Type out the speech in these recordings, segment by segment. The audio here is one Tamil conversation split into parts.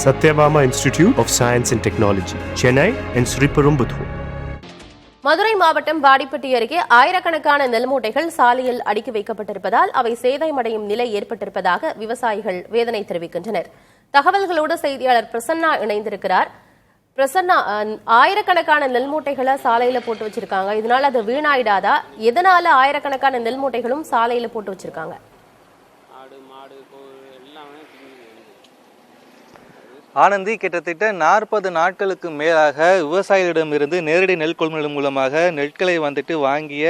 Satyabama Institute of Science and Technology, Chennai and Sriperumbudur. Madurai மாவட்டம் வாடிப்பட்டி அருகே ஆயிரக்கணக்கான நெல் மூட்டைகள் சாலையில் அடுக்கி வைக்கப்பட்டிருப்பதால் அவை சேதமடையும் நிலை ஏற்பட்டிருப்பதாக விவசாயிகள் வேதனை தெரிவிக்கின்றனர். தகவல்களோடு செய்தியாளர் பிரசன்னா இணைந்திருக்கிறார். பிரசன்னா, ஆயிரக்கணக்கான நெல் மூட்டைகளை சாலையில போட்டு வச்சிருக்காங்க. இதனால அது வீணாயிடாதா? எதனால ஆயிரக்கணக்கான நெல் மூட்டைகளும் சாலையில போட்டு வச்சிருக்காங்க? ஆனந்தி, கிட்டத்தட்ட 40 நாட்களுக்கு மேலாக விவசாயிகளிடமிருந்து நேரடி நெல் கொள்முதல் மூலமாக நெற்களை வாங்கிய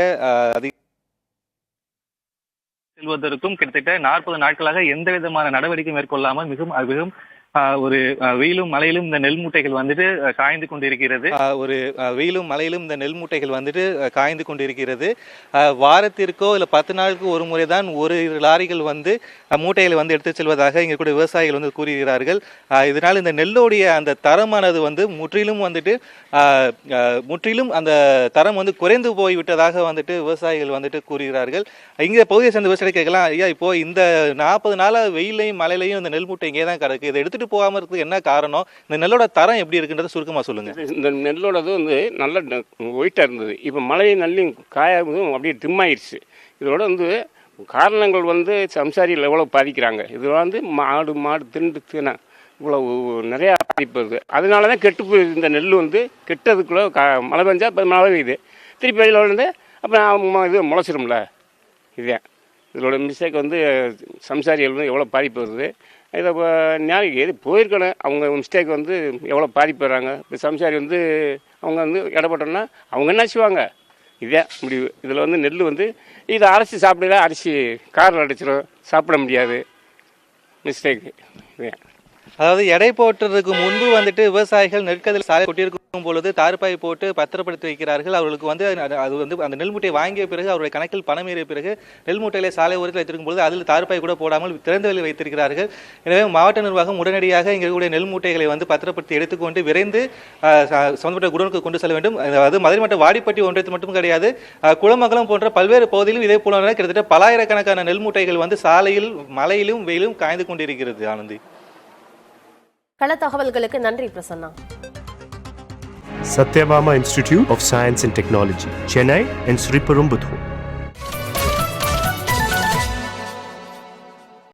செல்வதற்கும் கிட்டத்தட்ட 40 நாட்களாக எந்த விதமான நடவடிக்கை மேற்கொள்ளாமல் மிகவும் ஒரு வெயிலும் மழையிலும் இந்த நெல் மூட்டைகள் காய்ந்து கொண்டிருக்கிறது. வாரத்திற்கோ இல்ல 10 நாளுக்கு ஒரு முறைதான் ஒரு லாரிகள் மூட்டைகளை எடுத்து செல்வதாக இங்க கூட விவசாயிகள் கூறுகிறார்கள். இதனால் இந்த நெல்லோடைய அந்த தரமானது முற்றிலும் அந்த தரம் குறைந்து போய்விட்டதாக விவசாயிகள் கூறுகிறார்கள். இங்க பகுதியை சேர்ந்த விவசாயிகள் கேட்கலாம், ஐயா, இப்போ இந்த 40 நாள வெயிலையும் மழையிலையும் இந்த நெல் மூட்டை இங்கே தான் கிடக்கு, இதை எடுத்துட்டு போகாம இருக்கிறதுக்கு என்ன காரணம்? இந்த நெல்லோட தரம் எப்படி இருக்குன்றத சுருக்கமா சொல்லுங்க. இந்த நெல்லோடது நல்ல ஒயிட்டா இருந்தது. இப்போ மழையும் நல்லையும் காயதும் அப்படியே டிம்மாயிடுச்சு. இதோட காரணங்கள் சம்சாரிகள் எவ்வளோ பாதிக்கிறாங்க. இது மாடு தின்னா இவ்வளவு நிறையா பாதிப்பு வருது. அதனால தான் கெட்டு போய் இந்த நெல் கெட்டதுக்குள்ளே மழை பெஞ்சா இப்போ மழை பெய்யுது, திருப்பி வெயில அப்புறம் இது முளைச்சிரும்ல. இதே இதோட மிஸ்டேக் சம்சாரிகள் எவ்வளோ பாதிப்பு வருது. இதை எது போயிருக்கணும், அவங்க மிஸ்டேக் எவ்வளோ பாதிப்பு வர்றாங்க. இப்போ சம்சாரி அவங்க இடப்பட்டோன்னா அவங்க என்ன செய்வாங்க? இதே முடிவு. இதில் நெல் இதை அரைச்சி சாப்பிடல, அரிசி காரில் அடிச்சிடும், சாப்பிட முடியாது. மிஸ்டேக்கு இதே. அதாவது எடை போட்டுறதுக்கு முன்பு விவசாயிகள் நெற்கதில் சாலை கொட்டியிருக்கும் பொழுது தார்பாய் போட்டு பத்திரப்படுத்தி வைக்கிறார்கள். அவர்களுக்கு அது அந்த நெல் மூட்டையை வாங்கிய பிறகு அவருடைய கணக்கில் பணம் ஏறிய பிறகு நெல் மூட்டைகளை சாலை ஓரத்தில் வைத்திருக்கும் பொழுது அதில் தார்பாய் கூட போடாமல் திறந்த வெளியில் வைத்திருக்கிறார்கள். எனவே மாவட்ட நிர்வாகம் உடனடியாக இங்கே நெல் மூட்டைகளை பத்திரப்படுத்தி எடுத்துக்கொண்டு விரைந்து சம்பந்தப்பட்ட குடோனுக்கு கொண்டு செல்ல வேண்டும். அது மதுரை மாவட்ட வாடிப்பட்டி ஒன்றியத்தில் மட்டும் கிடையாது, குளமங்கலம் போன்ற பல்வேறு பகுதியிலும் இதே போல கிட்டத்தட்ட பலாயிரக்கணக்கான நெல் மூட்டைகள் சாலையில் மழையிலும் வெயிலும் காய்ந்து கொண்டிருக்கிறது. ஆனந்தி, கள தகவல்களுக்கு நன்றி Prasanna. Satyabama Institute of Science and Technology, Chennai and Sriperumbudur.